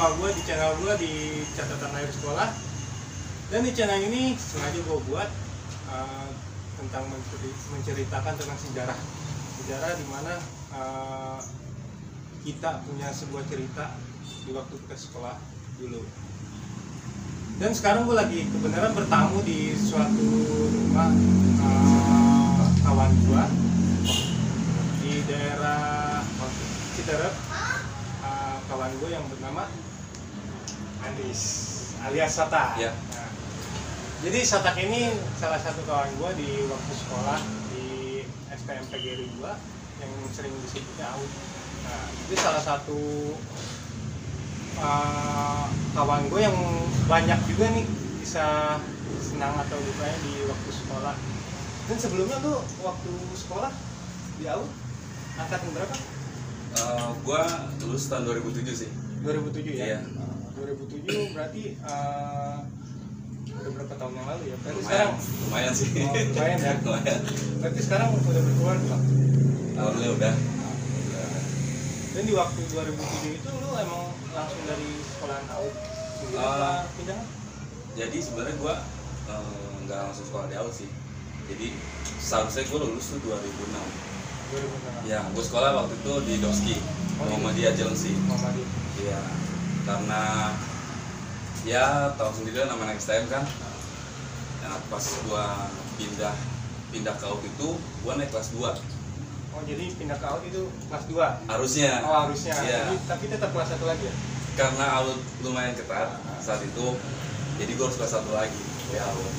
sama gue di channel gue di catatan akhir sekolah. Dan di channel ini sengaja gue buat tentang menceritakan tentang sejarah di mana kita punya sebuah cerita di waktu kita sekolah dulu. Dan sekarang gue lagi kebenaran bertamu di suatu rumah kawan gue di daerah Citerep. Kawan gue yang bernama Andis alias Satak. Ya. Nah, jadi Satak ini salah satu kawan gue di waktu sekolah di STMPGRI 2 yang sering disebutnya AUD. Nah, itu salah satu kawan gue yang banyak juga nih bisa senang atau dukanya di waktu sekolah. Dan sebelumnya lu waktu sekolah di AUD angkatan berapa? Gua lulus tahun 2007 sih. 2007 ya? Iya. 2007 berarti udah berapa tahun yang lalu ya? Berarti Lumayan sih. Lumayan ya? Lumayan. Berarti sekarang udah berkeluarga? Alhamdulillah udah. Dan di waktu 2007 itu lu emang langsung dari sekolahan AUD sendiri apa pindah? Jadi sebenarnya gua nggak langsung sekolah di AUD sih. Jadi seharusnya gua lulus tuh 2006. 2006. Ya, gua sekolah waktu itu di Doski, Muhammadiyah Jelengsi. Muhammadiyah. Iya. Karena ya tahu sendiri lah nama STM kan. Nah, pas gua pindah ke AUD itu gua naik kelas 2. Oh, jadi pindah ke AUD itu kelas 2? Harusnya. Oh, harusnya. Iya. Tapi tetap kelas 1 lagi ya? Karena AUD lumayan ketat saat itu, jadi gue harus kelas 1 lagi di AUD.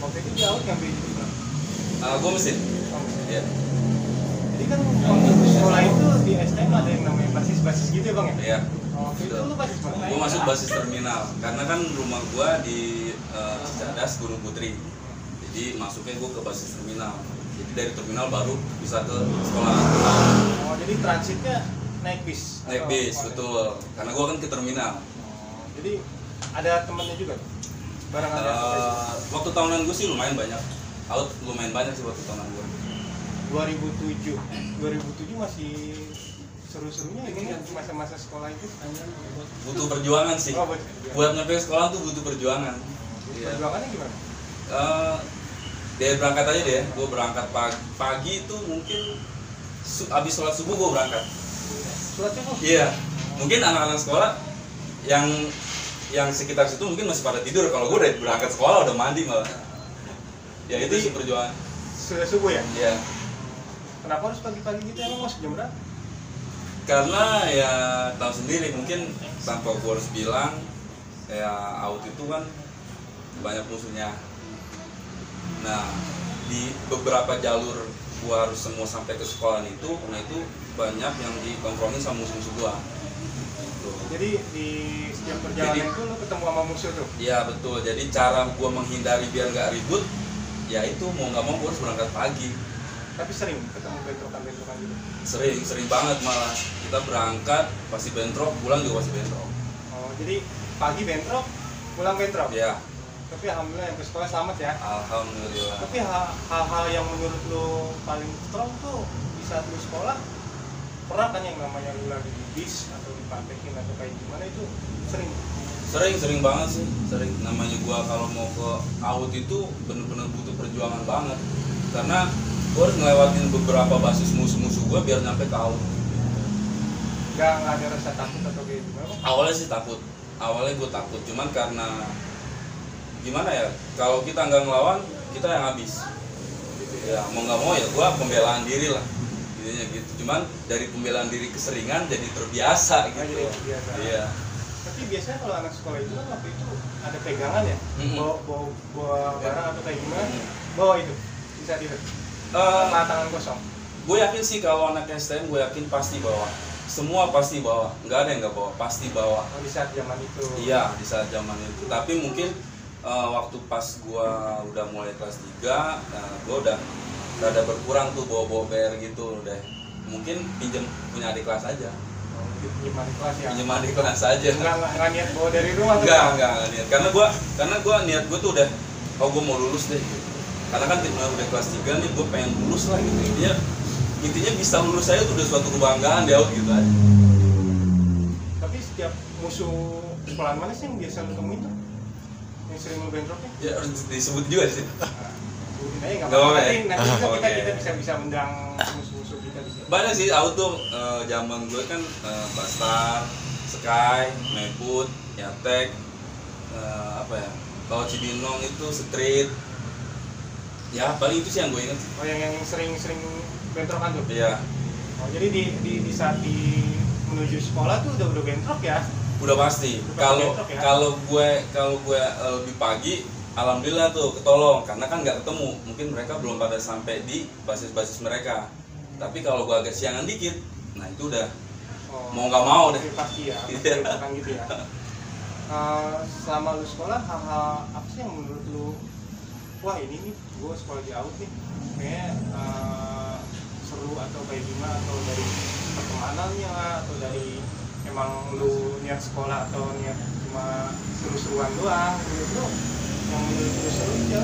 Waktu itu di AUD ngambil itu berapa? Gue mesin. Oh, mesin. Iya. Jadi kan waktu sekolah itu di STM ada yang namanya basis gitu ya bang ya? Iya. Oh, itu lu basis mana? Gue masuk basis terminal, karena kan rumah gue di Cicadas, Gunung Putri. Jadi masuknya gue ke basis terminal. Jadi dari terminal baru bisa ke sekolah. Oh, jadi transitnya naik bis? Naik bis, betul. Karena gue kan ke terminal. Oh, jadi ada temennya juga? Barang ada? Waktu tahunan gue sih lumayan banyak. AUD lumayan banyak sih waktu tahunan gue. 2007 masih seru-serunya ini masa-masa sekolah itu? Butuh perjuangan sih. Oh, betul. Buat nyampe sekolah tuh butuh perjuangan. Iya. Perjuangannya gimana? Dari berangkat aja deh, gue berangkat pagi itu mungkin abis sholat subuh gue berangkat. Sholat subuh? Iya, mungkin anak-anak sekolah yang sekitar situ mungkin masih pada tidur. Kalau gue udah berangkat sekolah udah mandi malah. Ya itu sih perjuangan. Sudah subuh ya? Iya. Kenapa harus pagi-pagi gitu, emang masuk jam berapa? Karena ya tahu sendiri, mungkin tanpa gue harus bilang ya AUD itu kan banyak musuhnya. Nah, di beberapa jalur gua harus semua sampai ke sekolah itu, karena itu banyak yang ditongkrongin sama musuh-musuh gua. Gitu. Jadi di setiap perjalanan itu lu ketemu sama musuh tuh? Iya betul. Jadi cara gua menghindari biar nggak ribut, ya itu mau nggak mau gua harus berangkat pagi. Tapi sering ketemu bentrokan-bentrokan gitu? Sering banget malah. Kita berangkat pasti bentrok, pulang juga pasti bentrok. Oh, jadi pagi bentrok, pulang bentrok? Iya. Tapi alhamdulillah yang ke sekolah selamat ya? Alhamdulillah. Tapi hal-hal yang menurut lu paling strong tuh di saat lu sekolah, pernah kan yang namanya lu lagi di bis atau dipraktekin atau kayak gimana itu sering? Sering banget sih. Sering. Namanya gua kalau mau ke AUD itu bener-bener butuh perjuangan banget. Karena gua harus ngelewatin beberapa basis musuh-musuh gua biar nyampe ke AUD. Nggak ada rasa takut atau kayak gimana? Awalnya sih takut. Awalnya gua takut. Cuman karena gimana ya, kalau kita nggak ngelawan kita yang habis gitu ya. Mau nggak mau ya gua pembelaan diri lah intinya gitu. Cuman dari pembelaan diri keseringan jadi terbiasa gitu. Jadi terbiasa. Iya. Tapi biasanya kalau anak sekolah itu kan waktu itu ada pegangan ya, bawa barang atau kayak gimana, bawa itu bisa tidak sama tangan kosong. Gue yakin sih kalau anak STM, gue yakin pasti bawa. Semua pasti bawa, nggak ada yang nggak bawa, pasti bawa. Oh, di saat zaman itu? Iya, di saat zaman itu. Tapi mungkin waktu pas gue udah mulai kelas 3, gue udah rada berkurang tuh bawa-bawa PR gitu deh. Mungkin pinjem punya adik kelas aja. Oh, pinjem adik kelas ya? Pinjem adik kelas aja. Nggak niat bawa dari rumah tuh? Nggak niat. Karena gue niat gue tuh udah, oh gue mau lulus deh gitu. Karena kan udah kelas 3 nih, gue pengen lulus lah gitu. Intinya bisa lulus saya tuh udah suatu kebanggaan deh gitu aja. Tapi setiap musuh sekolahan mana sih yang biasa lu temuin tuh? Yang sering lu bentroknya? Ya harus disebut juga di sini. Sebutin aja nggak Nggak apa-apa. apa-apa ya? Nanti juga Oke. kita bisa undang musuh-musuh kita di sini. Banyak sih auto zaman gue kan Bastar, Sky, Meput, Yatek, apa ya? Kalau Cibinong itu Street. Ya paling itu sih yang gue ingat. Oh yang sering bentrokan tuh? Iya. Oh jadi di saat menuju sekolah tuh udah bentrok ya? Udah pasti. Udah Kalau bentrok ya? kalau gue lebih pagi, alhamdulillah tuh ketolong karena kan nggak ketemu. Mungkin mereka belum pada sampai di basis-basis mereka. Tapi kalau gue agak siangan dikit, nah itu udah mau nggak mau deh. Pasti ya, pasti Iya. bentrokan gitu ya. Selama lu sekolah hal-hal apa sih yang menurut lu wah ini nih gue sekolah di AUD nih kayaknya seru atau kayak gimana, atau dari pertemanannya atau dari emang lu niat sekolah atau niat cuma seru-seruan doang menurut lu yang menurut lu seru aja?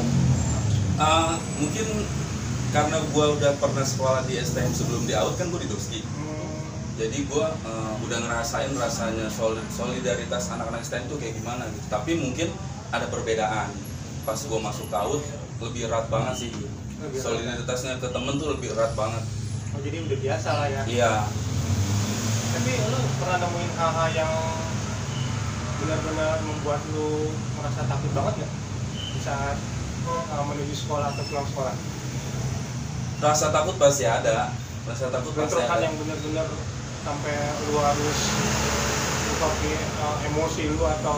Mungkin karena gue udah pernah sekolah di STM sebelum di AUD kan gue di Doski. Jadi gue udah ngerasain rasanya solidaritas anak-anak STM tuh kayak gimana gitu. Tapi mungkin ada perbedaan. Pas gue masuk ke AUD lebih erat banget sih. Solidaritasnya ke temen tuh lebih erat banget. Oh jadi udah biasa lah ya. Iya. Tapi lu pernah nemuin hal-hal yang benar-benar membuat lu merasa takut banget nggak di saat menuju sekolah atau pulang sekolah? Rasa takut pasti ada. Rasa takut pasti Bentrokan ada. yang benar-benar sampai lu harus pakai emosi lu atau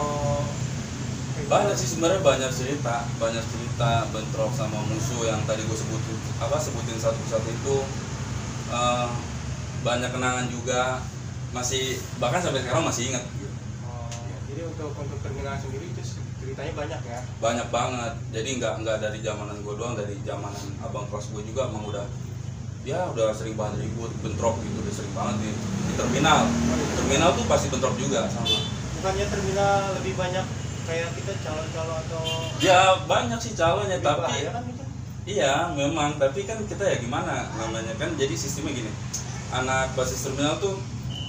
Banyak sih sebenarnya, banyak cerita bentrok sama musuh yang tadi gue sebutin satu-satu itu. Banyak kenangan juga, masih bahkan sampai sekarang masih ingat. Jadi untuk terminal sendiri itu ceritanya banyak ya? Banyak banget. Jadi nggak dari zamanan gue doang, dari zamanan abang kelas gue juga emang udah sering banget ribut, bentrok gitu, udah sering banget di terminal. Terminal tuh pasti bentrok juga sama. Bukannya terminal lebih banyak kayak kita calon-calon atau Ya banyak sih calonnya, lebih tapi bahaya kan itu? iya memang, tapi kan kita ya gimana namanya kan, jadi sistemnya gini, anak basis terminal tuh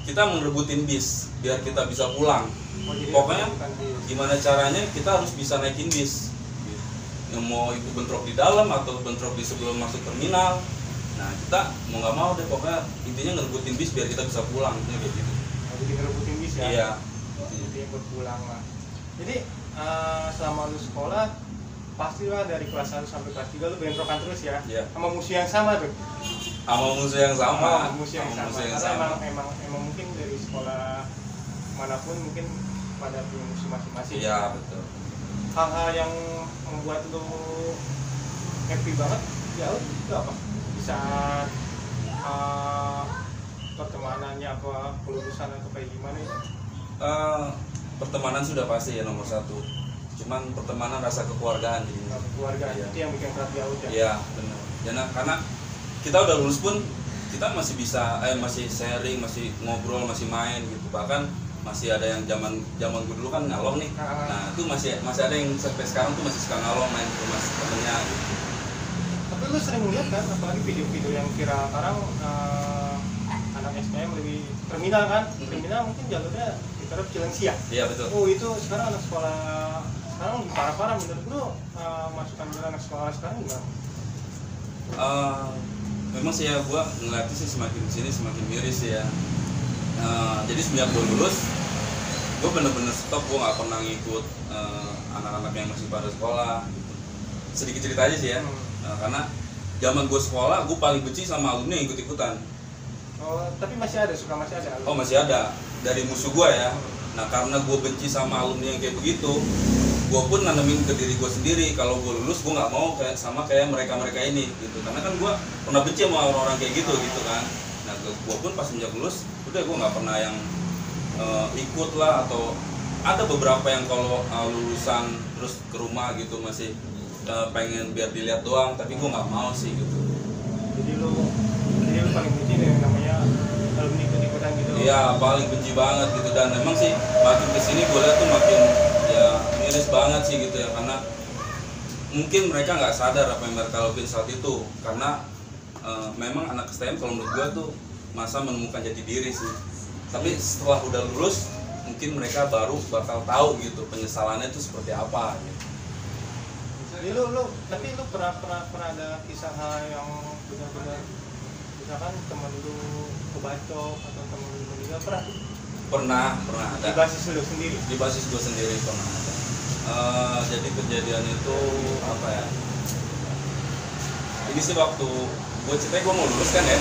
kita merebutin bis biar kita bisa pulang. Jadi Pokoknya bukan bis. gimana caranya kita harus bisa naikin bis, yang mau itu bentrok di dalam atau bentrok di sebelum masuk terminal. Nah kita mau nggak mau deh, pokoknya intinya ngerebutin bis biar kita bisa pulang, kayak gitu. Jadi ngerebutin bis ya? Iya. Jadi berpulang lah. Jadi selama lu sekolah pastilah dari kelas 1 sampai kelas 3 lu bentrokan terus ya? Iya. Sama musuh yang sama tuh? Sama musuh yang sama. Musuh yang Sama sama. musuh yang Karena sama. emang mungkin dari sekolah manapun mungkin pada punya musuh masing-masing. Iya betul. Hal-hal yang membuat lu happy banget ya itu apa? Di saat pertemanannya apa kelulusan atau kayak gimana itu? Pertemanan sudah pasti ya nomor satu. Cuman pertemanan rasa kekeluargaan jadi. Keluarga Iya. itu yang bikin keras di AUD ya? Iya benar. Karena kita udah lulus pun kita masih bisa masih sharing, masih ngobrol, masih main gitu. Bahkan masih ada yang zaman gue dulu kan ngalong nih. Nah itu masih ada yang sampai sekarang tuh masih suka ngalong main ke rumah temennya gitu. Tapi lu sering lihat kan, apalagi video-video yang viral sekarang anak SPM lebih terminal kan? Terminal mungkin jalurnya ditaruh Cilengsi ya? Iya betul. Oh itu sekarang anak sekolah sekarang lebih parah-parah menurut lu masukan dari anak sekolah sekarang gimana? Memang sih ya gue ngeliatnya sih semakin kesini semakin miris sih ya. Jadi semenjak gue lulus, gue bener-bener stop, gue nggak pernah ngikut anak-anak yang masih pada sekolah. Gitu. Sedikit cerita aja sih ya, karena zaman gue sekolah, gue paling benci sama alumni yang ikut-ikutan. Oh tapi masih ada, masih ada? Oh masih ada, dari musuh gue ya. Nah karena gue benci sama alumni yang kayak begitu, gue pun nanemin ke diri gue sendiri, kalau gue lulus gue nggak mau kayak mereka ini gitu. Karena kan gue pernah benci sama orang-orang kayak gitu kan. Nah gue pun pas sejak lulus udah gue nggak pernah yang ikut lah, atau ada beberapa yang kalau lulusan terus ke rumah gitu masih pengen biar dilihat doang, tapi gue nggak mau sih gitu. Jadi lu paling benci nih yang namanya alumni ikut-ikutan gitu? Iya paling benci banget gitu, dan memang sih makin kesini gue lihat tuh makin ya miris banget sih gitu ya, karena mungkin mereka nggak sadar apa yang mereka lakuin saat itu, karena memang anak STM kalau menurut gue tuh masa menemukan jati diri sih. Tapi setelah udah lulus mungkin mereka baru bakal tahu gitu penyesalannya itu seperti apa gitu. Jadi tapi lu pernah ada kisah yang benar-benar misalkan temen lu kebacok atau temen lu meninggal, Pernah ada. di basis lu sendiri? Di basis gue sendiri pernah ada. Jadi kejadian itu apa ya? Ini sih waktu gue ceritanya gue mau lulus kan ya.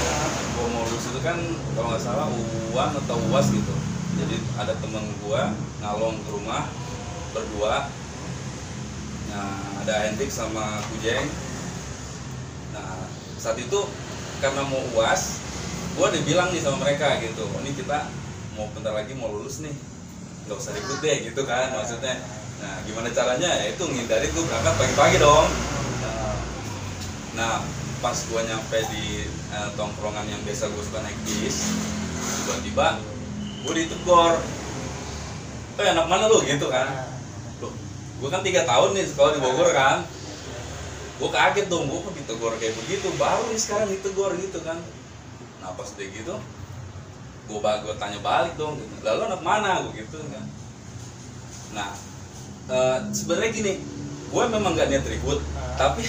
Gue mau lulus itu kan kalau nggak salah UAN atau UAS gitu. Jadi ada temen gue ngalong ke rumah berdua. Nah ada Hendrik sama Kujeng. Nah saat itu karena mau UAS, gue udah bilang nih sama mereka gitu, ini kita mau bentar lagi mau lulus nih, nggak usah ribut deh gitu kan maksudnya. Nah gimana caranya ya itu ngindarin gue berangkat pagi-pagi dong. Nah pas gue nyampe di tongkrongan yang biasa gue suka naik bis, tiba-tiba gue ditegur, anak mana lu gitu kan. Loh, gue kan 3 tahun nih sekolah di Bogor kan. Gue kaget dong, gue kok ditegur kayak begitu, baru nih sekarang ditegur gitu kan. Nah pas udah gitu gue tanya balik dong gitu, lalu anak mana gue gitu kan. Nah sebenarnya gini, gue memang gak niat ribut, tapi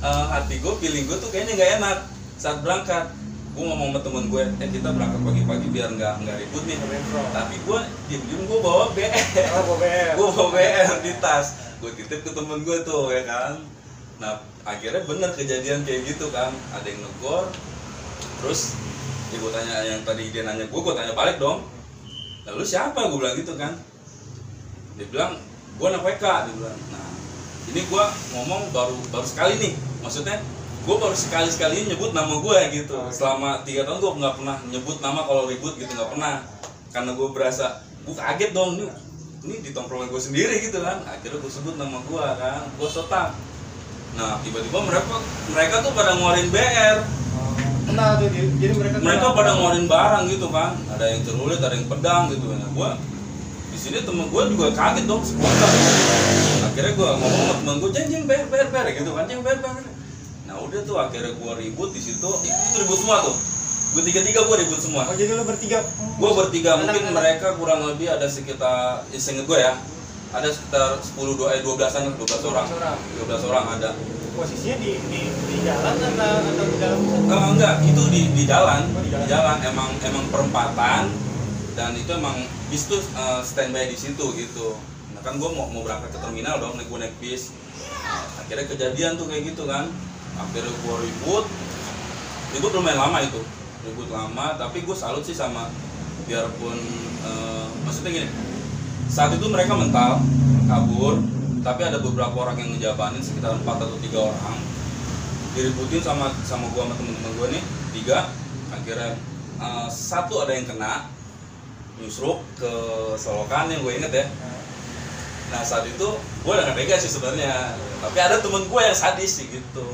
hati gue, feeling gue tuh kayaknya gak enak saat berangkat. Gue ngomong sama temen gue, kita berangkat pagi-pagi biar nggak ribut nih. Tapi gue diem-diem gue bawa BR, gue bawa BR di tas, gue titip ke temen gue tuh ya kan. Nah akhirnya bener kejadian kayak gitu kan, ada yang negor, terus ya gue tanya, yang tadi dia nanya gue tanya balik dong, lalu siapa, gue bilang gitu kan. Dia bilang gue anak WK, dia bilang. Nah ini gue ngomong baru sekali nih, maksudnya gue baru sekali nyebut nama gue gitu. Selama 3 tahun gue nggak pernah nyebut nama kalau ribut gitu, nggak pernah, karena gue berasa gue kaget dong, ini di tongkrongan gue sendiri gitu kan. Akhirnya gue sebut nama gue kan, gue Sotam. Nah tiba-tiba mereka tuh pada ngeluarin BR. Nah tuh, jadi mereka pada ngeluarin barang gitu kan, ada yang celurit, ada yang pedang gitu. Nah gue di sini temen gue juga kaget dong, spontan. Akhirnya gue ngomong sama temen gue, jeng BR gitu kan, jeng BR. Nah udah tuh akhirnya gue ribut di situ, itu ribut semua tuh. Gue tiga gue ribut semua. Oh jadi lo bertiga? Gue bertiga, mungkin mereka kurang lebih ada sekitar, seinget gue ya, ada sekitar 12-an, 12 orang ada. Posisinya di jalan atau di dalam? Enggak, itu di jalan. Oh, di jalan emang perempatan, dan itu emang bis tuh standby di situ gitu. Nah kan gue mau berangkat ke terminal dong, naik bis. Nah, akhirnya kejadian tuh kayak gitu kan. Akhirnya gue ribut lumayan lama itu, ribut lama. Tapi gue salut sih sama, biarpun maksudnya gini, saat itu mereka mental kabur, tapi ada beberapa orang yang ngejabanin, sekitar 4 atau 3 orang diributin sama gue sama temen-temen gue nih 3. Akhirnya 1 ada yang kena nyusruk ke solokan yang gue inget ya. Nah saat itu gue udah gak tega sih sebenarnya, tapi ada temen gue yang sadis sih gitu.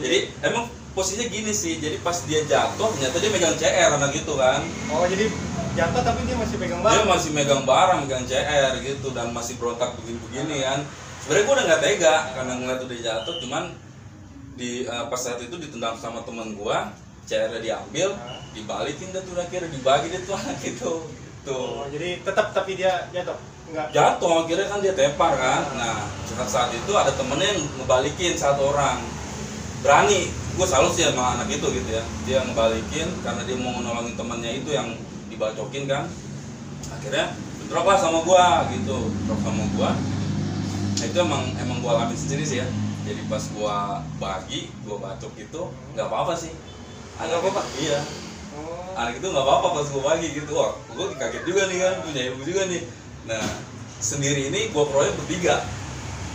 Jadi emang posisinya gini sih, jadi pas dia jatuh ternyata dia megang CR anak gitu kan. Oh jadi jatuh tapi dia masih pegang barang? Dia masih megang barang, megang CR gitu, dan masih berontak begini-begini kan. Sebenarnya gue udah gak tega karena ngeliat udah jatuh, cuman di pas saat itu ditendang sama temen gue, CR-nya diambil, dibalikin deh tuh, akhirnya dibagi deh tuh anak itu gitu. Oh, jadi tetap tapi dia jatuh? Enggak? Jatuh, akhirnya kan dia tepar kan. Nah saat itu ada temennya yang ngebalikin 1 orang, berani. Gue salut sih sama anak itu gitu ya, dia ngebalikin karena dia mau nolongin temennya itu yang dibacokin kan. Akhirnya bentrok lah sama gue gitu, bentrok sama gue. Nah itu emang gue alamin sendiri sih ya. Jadi pas gue bacok itu nggak apa-apa sih. Nggak apa-apa? Iya. Anak itu nggak apa-apa pas gue bagi gitu. Wah, gue kaget juga nih kan, punya ibu juga nih. Nah sendiri ini gue proyek bertiga.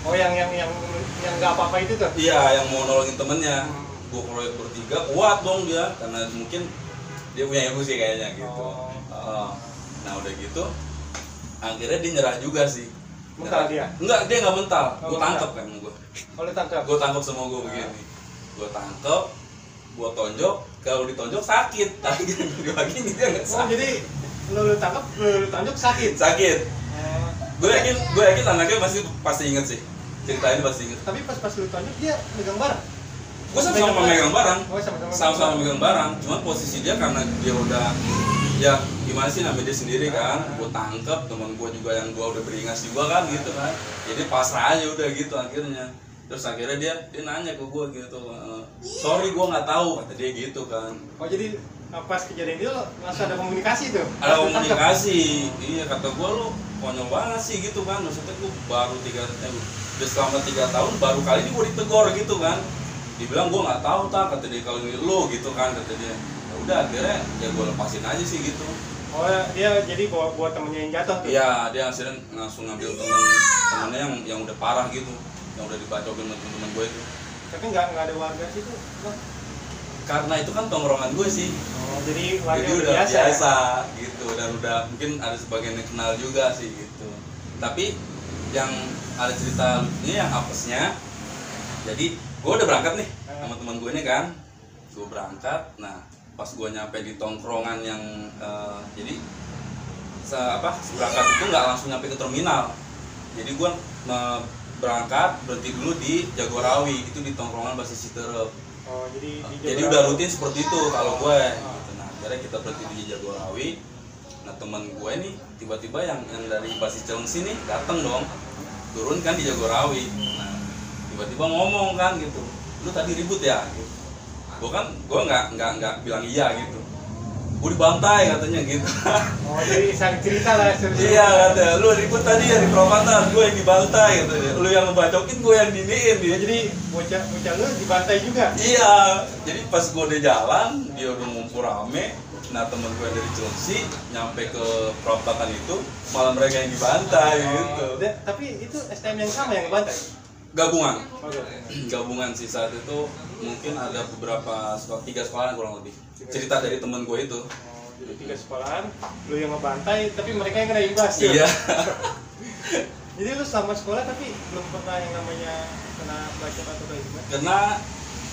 Oh yang nggak apa-apa itu tuh? Iya, yang mau nolongin temennya. Gue proyek bertiga, kuat dong dia, karena mungkin dia punya ibu sih kayaknya gitu. Nah udah gitu, akhirnya dia nyerah juga sih. Mental dia? Enggak, dia nggak mental. Oh, Gue tangkep kan gue. Oh lu tangkap? Gue tangkep sama gue begini. Gue tangkep, gue tonjok. Kalau ditonjok sakit, tapi dibagi dia nggak sakit. Oh jadi lu tangkap, lu tonjok sakit? Sakit. Gue yakin anaknya pasti inget sih. Ceritain pasti inget. Tapi pas lu tonjok dia megang barang? Gue sama-sama megang barang, Oh, sama-sama megang barang. Cuman posisi dia karena dia udah ya gimana sih, namanya dia sendiri kan, gue tangkep teman gue juga yang gue udah beringas juga kan gitu kan, jadi pasrah aja udah gitu akhirnya. Terus akhirnya dia nanya ke gue gitu, sorry gue nggak tahu, kata dia gitu kan. Oh jadi pas kejadian itu langsung ada komunikasi tuh? Ada komunikasi, iya, kata gue lu konyol banget sih gitu kan, maksudnya gue baru udah selama 3 tahun baru kali ini gue ditegor gitu kan. Dibilang gue nggak tahu tak, kata dia, kalau ini lo gitu kan, kata dia. Ya udah akhirnya ya gue lepasin aja sih gitu. Oh dia jadi buat temennya yang jatuh tuh? Iya, dia akhirnya langsung ngambil temennya yang udah parah gitu, yang udah dibacokin sama temen-temen gue itu. Tapi nggak ada warga situ Bang? Karena itu kan tongkrongan gue sih. Oh jadi warga Jadi udah biasa ya? gitu, dan udah mungkin ada sebagian yang kenal juga sih gitu. Tapi yang ada cerita lucunya yang apesnya, jadi gue udah berangkat nih sama teman gue ini kan, gue berangkat. Nah pas gue nyampe di tongkrongan yang jadi berangkat itu nggak langsung nyampe ke terminal, jadi gue berangkat berhenti dulu di Jagorawi, itu di tongkrongan Basis Citerep. Oh jadi Jadi udah rutin seperti itu kalau gue gitu. Nah akhirnya kita berhenti di Jagorawi. Nah teman gue nih tiba-tiba yang dari Basis Cilengsi nih datang dong, turun kan di Jagorawi. Nah tiba-tiba ngomong kan gitu, lu tadi ribut ya gitu. Gue nggak bilang iya gitu, gue dibantai katanya gitu. Oh jadi saling cerita lah. Iya katanya, lu ribut tadi ya di perapatan, gue yang dibantai katanya, lu yang ngebacokin, gue yang diniin dia. Jadi bocah lu dibantai juga? Iya, jadi pas gue udah jalan, dia udah ngumpul rame. Nah temen gue dari Cilengsi nyampe ke perapatan itu, malah mereka yang dibantai gitu. Tapi itu STM yang sama yang ngebantai? Gabungan. Oh, Gabungan sih saat itu, mungkin ada beberapa 3 sekolahan kurang lebih. Cerita dari temen gue itu. Oh, jadi 3 sekolahan, lu yang ngebantai, tapi mereka yang kena imbas. Iya. Jadi lu selama sekolah tapi belum pernah yang namanya kena bacok atau kayak gimana?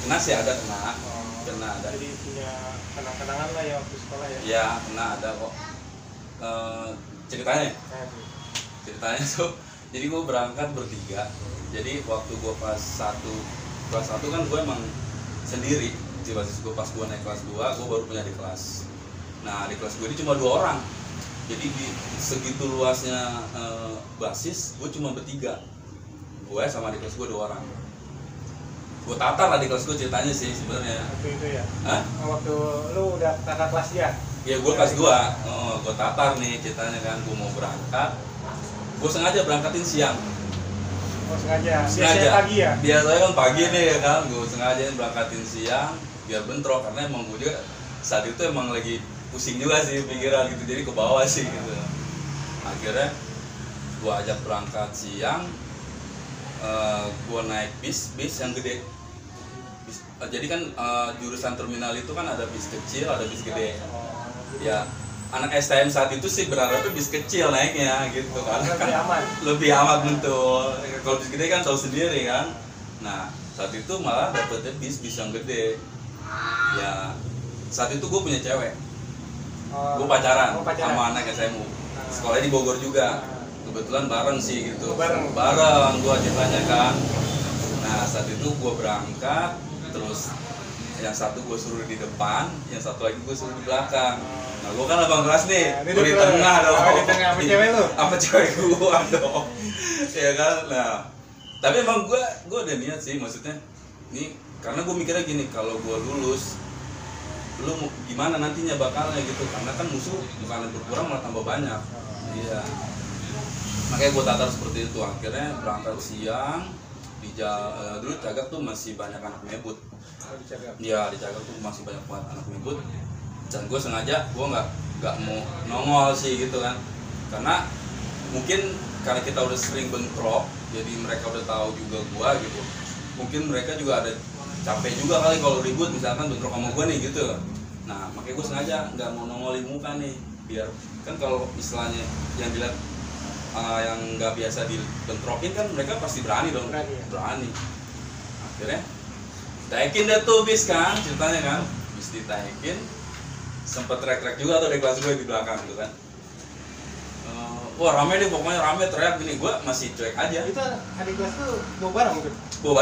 Kena sih ada kena. Oh, Kena ada. Jadi punya kenang-kenangan lah ya waktu sekolah ya? Iya, kena ada kok. Ceritanya tuh, jadi gue berangkat bertiga. Jadi waktu gue kelas 1 kan gue emang sendiri di basis gue. Pas gue naik kelas 2 gue baru punya di kelas. Nah di kelas gue ini cuma 2 orang, jadi di segitu luasnya basis gue cuma bertiga, gue sama di kelas gue 2 orang. Gue tatar lah di kelas gue ceritanya sih sebenarnya. Waktu itu ya? Hah? Waktu lu udah kakak kelas dia? Ya gue kelas 2, gue tatar nih ceritanya kan. Gue mau berangkat, gue sengaja berangkatin siang. Oh sengaja? Biasanya pagi ya? Biasanya kan pagi nih ya kan, gue sengaja berangkatin siang biar bentrok, karena emang gue juga saat itu emang lagi pusing juga sih pikiran gitu, jadi ke bawah sih gitu. Akhirnya gue ajak berangkat siang, gue naik bis yang gede. Jadi kan jurusan terminal itu kan ada bis kecil, ada bis gede. Ya anak STM saat itu sih berharapnya bis kecil naiknya gitu kan, lebih aman betul. Kalau bis gede kan tahu sendiri kan. Nah saat itu malah dapetnya bis yang gede. Ya saat itu gue punya cewek, gue pacaran sama anak SMU, sekolahnya di Bogor juga. Kebetulan bareng sih gitu, bareng gue ceritanya kan. Nah saat itu gue berangkat, terus yang satu gue suruh di depan, yang satu lagi gue suruh di belakang. Nah gue kan abang kelas nih, gue di tengah dong. Di tengah sama cewek lu? Sama cewek gue dong. Ya kan. Nah tapi emang gue udah niat sih, maksudnya ini karena gue mikirnya gini, kalau gue lulus, lu gimana nantinya bakalnya gitu, karena kan musuh bukan berkurang malah tambah banyak. Iya, makanya gue tatar seperti itu. Akhirnya berangkat siang dulu Cagak tuh masih banyak anak mebut. Iya, di Cagak tuh masih banyak banget anak mebut, dan gue sengaja gue nggak mau nongol sih gitu kan, karena mungkin karena kita udah sering bentrok, jadi mereka udah tahu juga gue gitu. Mungkin mereka juga ada capek juga kali kalau ribut misalkan bentrok sama gue nih gitu. Nah makanya gue sengaja nggak mau nongolin muka nih, biar kan kalau istilahnya yang dilihat yang nggak biasa dibentrokin kan mereka pasti berani dong. Berani. Akhirnya taikin deh tuh bis kan, ceritanya kan bis ditaikin, sempet trek-trek juga tuh dari kelas gue di belakang gitu kan. Wah rame deh, pokoknya rame, teriak gini, gue masih cuek aja. Itu adik kelas tuh bawa barang gitu? Bawa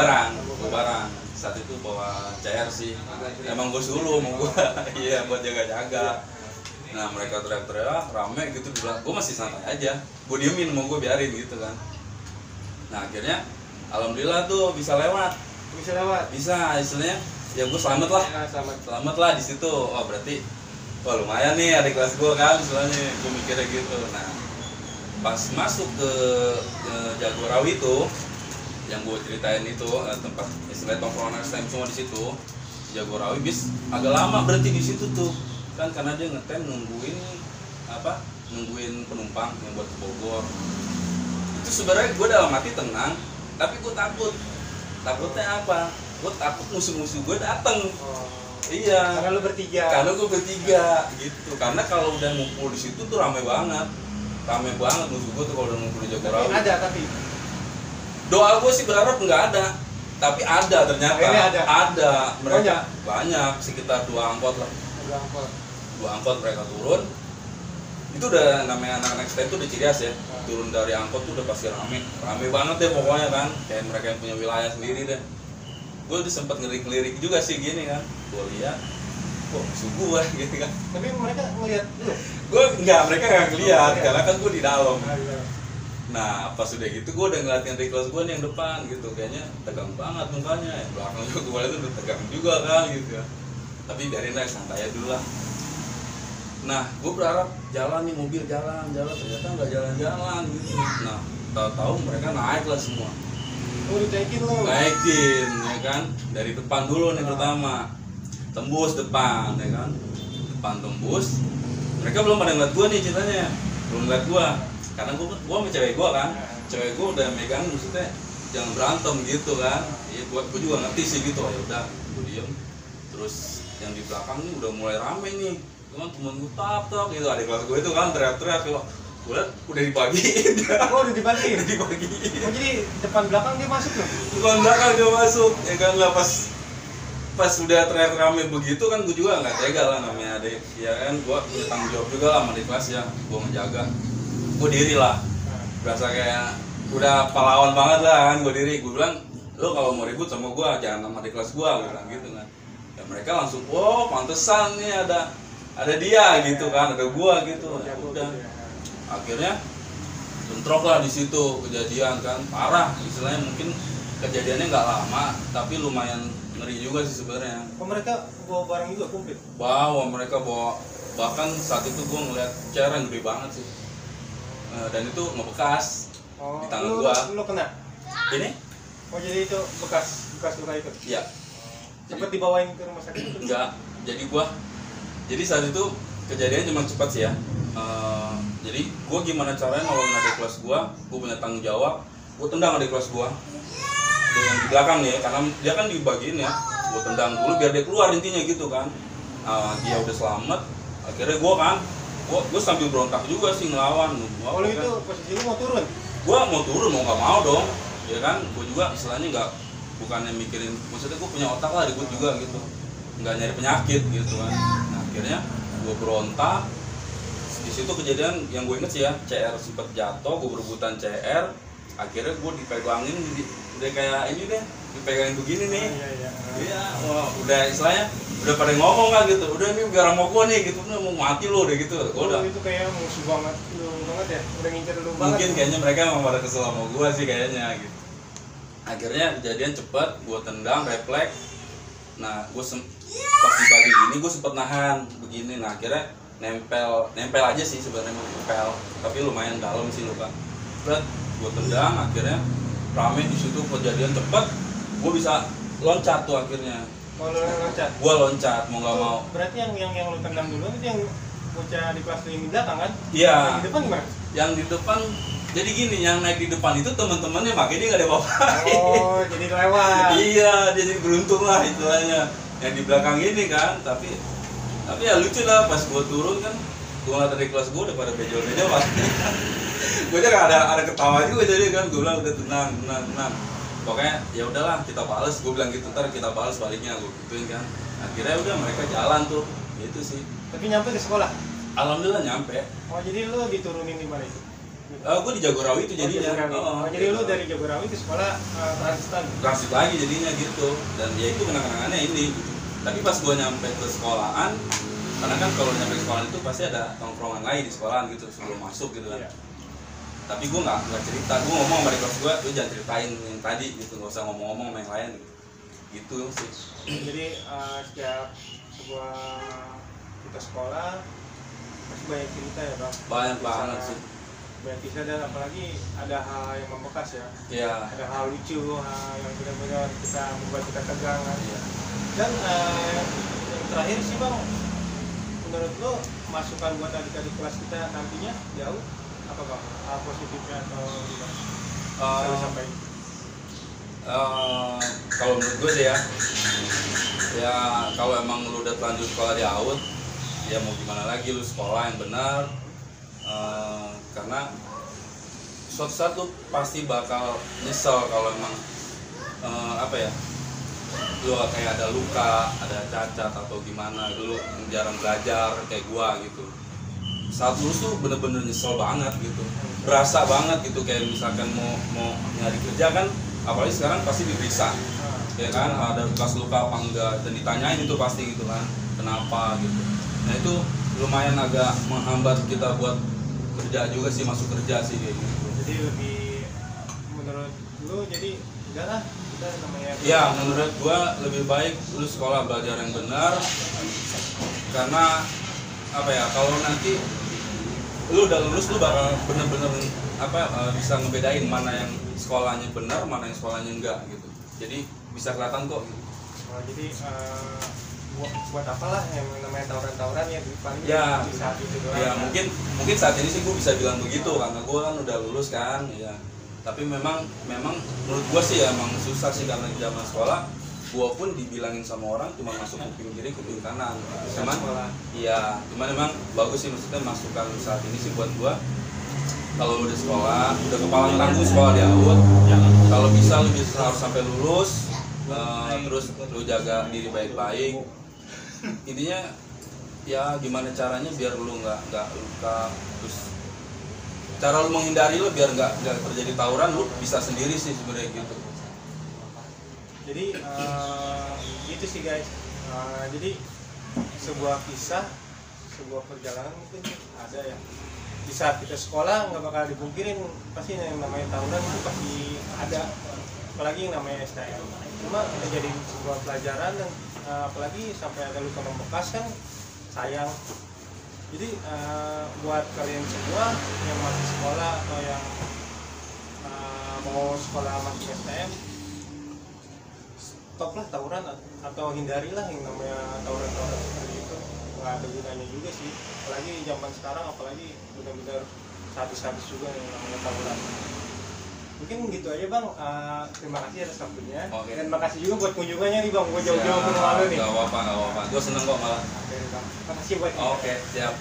barang. Saat itu bawa CR sih, emang gue suruh mau gue, iya buat jaga-jaga. Nah mereka teriak-teriak rame gitu, bilang gue masih santai aja, gue diemin, mau gue biarin gitu kan. Nah akhirnya alhamdulillah tuh bisa lewat, bisa istilahnya ya gue selamat lah, selamat lah di situ. Oh berarti wah lumayan nih adik kelas gue kan istilahnya, gue mikirnya gitu. Nah pas masuk ke Jagorawi itu yang gue ceritain itu, tempat istilah tongkrongan STM semua di situ Jagorawi, bis agak lama berhenti di situ tuh kan, karena dia ngetem nungguin penumpang yang buat ke Bogor. Itu sebenarnya gue dalam hati tenang, tapi gue takutnya apa? Gue takut musuh-musuh gue dateng. Iya. Karena lu bertiga. Karena gue bertiga gitu. Karena kalau udah ngumpul di situ tuh rame banget musuh gue tuh kalau udah ngumpul di Jagorawi. Tapi doa gue sih berharap nggak ada, tapi ada ternyata. Ada. Mereka banyak sekitar 2 angkot lah. 2 angkot mereka turun. Itu udah namanya anak-anak STM tuh udah ciri khas ya. Turun dari angkot tuh udah pasti rame banget deh pokoknya kan. Kayak mereka yang punya wilayah sendiri deh. Gue udah sempet ngelirik juga sih gini kan. Gue lihat, kok musuh gue gitu kan. Tapi mereka ngeliat lu? Mereka nggak ngeliat karena kan gue di dalam. Nah pas udah gitu gue udah ngeliatin dari kelas gue nih yang depan gitu, kayaknya tegang banget mukanya, yang belakang juga gue liat udah tegang juga kan gitu ya. Tapi biarin aja, santai aja dulu lah. Nah gue berharap jalan nih, mobil jalan, ternyata nggak jalan-jalan gitu. Nah tahu-tahu mereka naik lah semua. Naikin ya kan, dari depan dulu nih pertama, tembus depan ya kan, depan tembus. Mereka belum pada ngeliat gue nih ceritanya, belum ngeliat gue. Karena gue sama cewek gue kan, cewek gue udah megang maksudnya jangan berantem gitu kan. Iya gue juga ngerti sih gitu. Ya udah gue diem. Terus yang di belakang nih udah mulai rame nih, cuman temen gue tap gitu, adik kelas gue itu kan teriak-teriak kalau gue liat udah dibagiin. Udah dibagiin? Oh jadi depan belakang dia masuk loh? Depan belakang dia masuk ya kan lah. Pas udah teriak rame begitu kan gue juga nggak tega lah, namanya adik ya kan, gue punya tanggung jawab juga lah sama adik kelas ya, gue ngejaga. Gue diri lah, berasa kayak udah pahlawan banget lah kan. Gue diri, gue bilang lo kalau mau ribut sama gue jangan sama adik kelas gue bilang gitu kan. Ya mereka langsung, oh pantesan nih ada dia gitu kan, ada gue gitu. Ya udah akhirnya bentrok lah di situ, kejadian kan parah istilahnya. Mungkin kejadiannya nggak lama tapi lumayan ngeri juga sih sebenarnya. Mereka bawa barang juga komplit? Mereka bawa, bahkan saat itu gue ngeliat chair yang gede banget sih. Dan itu ngebekas di tangan gua. Lu kena? Ini? Oh jadi itu bekas luka itu? Iya. Cepet dibawain ke rumah sakit? Enggak. Jadi saat itu kejadiannya cuma cepat sih ya. Jadi gua gimana caranya nolongin adik kelas gua punya tanggung jawab. Gua tendang adik kelas gua yang di belakang nih, karena dia kan dibagiin ya. Gua tendang dulu biar dia keluar intinya gitu kan. Dia udah selamat. Akhirnya gue sambil berontak juga sih ngelawan. Kalau itu posisi lu mau turun? Gue mau turun, mau nggak mau dong ya kan. Gue juga istilahnya bukannya mikirin, maksudnya gue punya otak lah, ribut juga gitu, nggak nyari penyakit gitu kan. Nah akhirnya gue berontak. Di situ kejadian yang gue inget sih ya, CR sempet jatuh, gue berebutan CR. Akhirnya gue dipegangin, udah kayak ini deh, dipegangin begini nih. Iya, udah istilahnya udah pada ngomong kan gitu, udah nih biar mau gua nih gitu, udah mau mati lo udah gitu. Udah itu kayak musuh banget ya, udah ngincer lu banget. Mungkin kayaknya mereka emang pada kesel sama gua sih kayaknya gitu. Akhirnya kejadian cepet, gua tendang refleks. Nah gua pas dibagi gini gua sempet nahan begini. Nah akhirnya nempel aja sih sebenarnya, nempel tapi lumayan dalam sih luka. Berat gua tendang, akhirnya rame di situ, kejadian cepet, gua bisa loncat tuh akhirnya. Loncat? Gua loncat, mau nggak mau. Berarti yang lu tendang dulu itu yang bocah di kelas yang di belakang kan? Iya. Yang di depan gimana? Yang di depan, jadi gini, yang naik di depan itu teman-temannya, makanya dia nggak ada apa-apa. Oh, jadi lewat. Iya, dia jadi beruntung lah istilahnya. Yang di belakang ini kan, tapi ya lucu lah pas gua turun kan, gua ngeliat dari kelas gua udah pada bejol-bejol lah. Gua aja ada ketawa juga jadi kan, gua bilang udah tenang. Pokoknya ya udahlah kita balas, gue bilang gitu, ntar kita balas baliknya, gue gituin kan. Akhirnya udah mereka jalan tuh, gitu sih. Tapi nyampe ke sekolah? Alhamdulillah nyampe. Oh jadi lu diturunin di mana itu? Gue di Jagorawi itu jadinya. Jadi lu dari Jagorawi ke sekolah transit lagi jadinya gitu. Dan ya itu kenang-kenangannya ini. Tapi pas gue nyampe ke sekolahan, Karena kan kalau nyampe sekolah itu pasti ada tongkrongan lain di sekolahan gitu sebelum masuk gitu kan. Iya. Tapi gue nggak cerita, gue ngomong sama adik kelas gue, lu jangan ceritain yang tadi gitu, nggak usah ngomong-ngomong sama yang lain gitu sih. Jadi setiap sebuah kita sekolah pasti banyak cerita ya bang. Banyak Kisah- banget sih. Banyak kisah dan apalagi ada hal yang membekas ya. Iya. Ada hal lucu, hal yang benar-benar kita membuat kita tegang kan. Iya. Dan yang terakhir sih bang, menurut lo masukan buat adik-adik kelas kita nantinya jauh apa bang? Hal positifnya atau gimana? Bisa lo sampaikan? Kalau menurut gue sih ya kalau emang lu udah lanjut sekolah di AUD, ya mau gimana lagi, lu sekolah yang benar. Karena suatu saat lu pasti bakal nyesel kalau emang apa ya, lu kayak ada luka, ada cacat atau gimana, lu jarang belajar kayak gua gitu. Saat lulus tuh bener-bener nyesel banget gitu, berasa banget gitu, kayak misalkan mau nyari kerja kan, apalagi sekarang pasti diperiksa, ya kan, ada bekas luka apa enggak, dan ditanyain itu pasti gitu kan, kenapa gitu. Nah itu lumayan agak menghambat kita buat kerja juga sih, masuk kerja sih kayak gitu. Jadi lebih menurut lu jadi udahlah kita namanya Ya menurut gua lebih baik lu sekolah belajar yang benar, karena apa ya, kalau nanti lu udah lulus lu bakal bener-bener bisa ngebedain mana yang sekolahnya benar, mana yang sekolahnya enggak gitu. Jadi bisa kelihatan kok gitu. jadi buat apalah yang namanya tawuran-tawuran ya paling Ya, di saat itu doang. ya mungkin saat ini sih gue bisa bilang begitu karena gue kan udah lulus kan, ya. Tapi memang menurut gue sih ya emang susah sih, karena di zaman sekolah gue pun dibilangin sama orang cuma masuk kuping kiri kuping kanan. Cuman cuman memang bagus sih, maksudnya masukan saat ini sih buat gue, kalau lu udah sekolah, udah kepala tanggung sekolah di AUD, kalau bisa lu bisa harus sampai lulus, terus lu jaga diri baik-baik. Intinya ya gimana caranya biar lu nggak luka, terus cara lu menghindari lu biar nggak terjadi tawuran, lu bisa sendiri sih sebenarnya gitu. Jadi gitu sih guys. Jadi sebuah kisah, sebuah perjalanan mungkin ada ya. Di saat kita sekolah nggak bakal dipungkirin pasti yang namanya tawuran itu pasti ada, apalagi yang namanya STM. Cuma kita jadi sebuah pelajaran dan apalagi sampai ada luka membekas kan sayang. Jadi buat kalian semua yang masih sekolah atau yang mau sekolah masuk STM, stoplah tawuran atau hindarilah yang namanya tawuran-tawuran seperti itu. Nggak ada gunanya juga sih, apalagi zaman sekarang, apalagi benar-benar sadis-sadis juga yang namanya tawuran. Mungkin gitu aja bang, terima kasih atas waktunya. Oke. Dan makasih juga buat kunjungannya nih bang, gue jauh-jauh ke rumah lu nih. Gak apa-apa, gue seneng kok malah. Oke bang, makasih buat Oke, siap.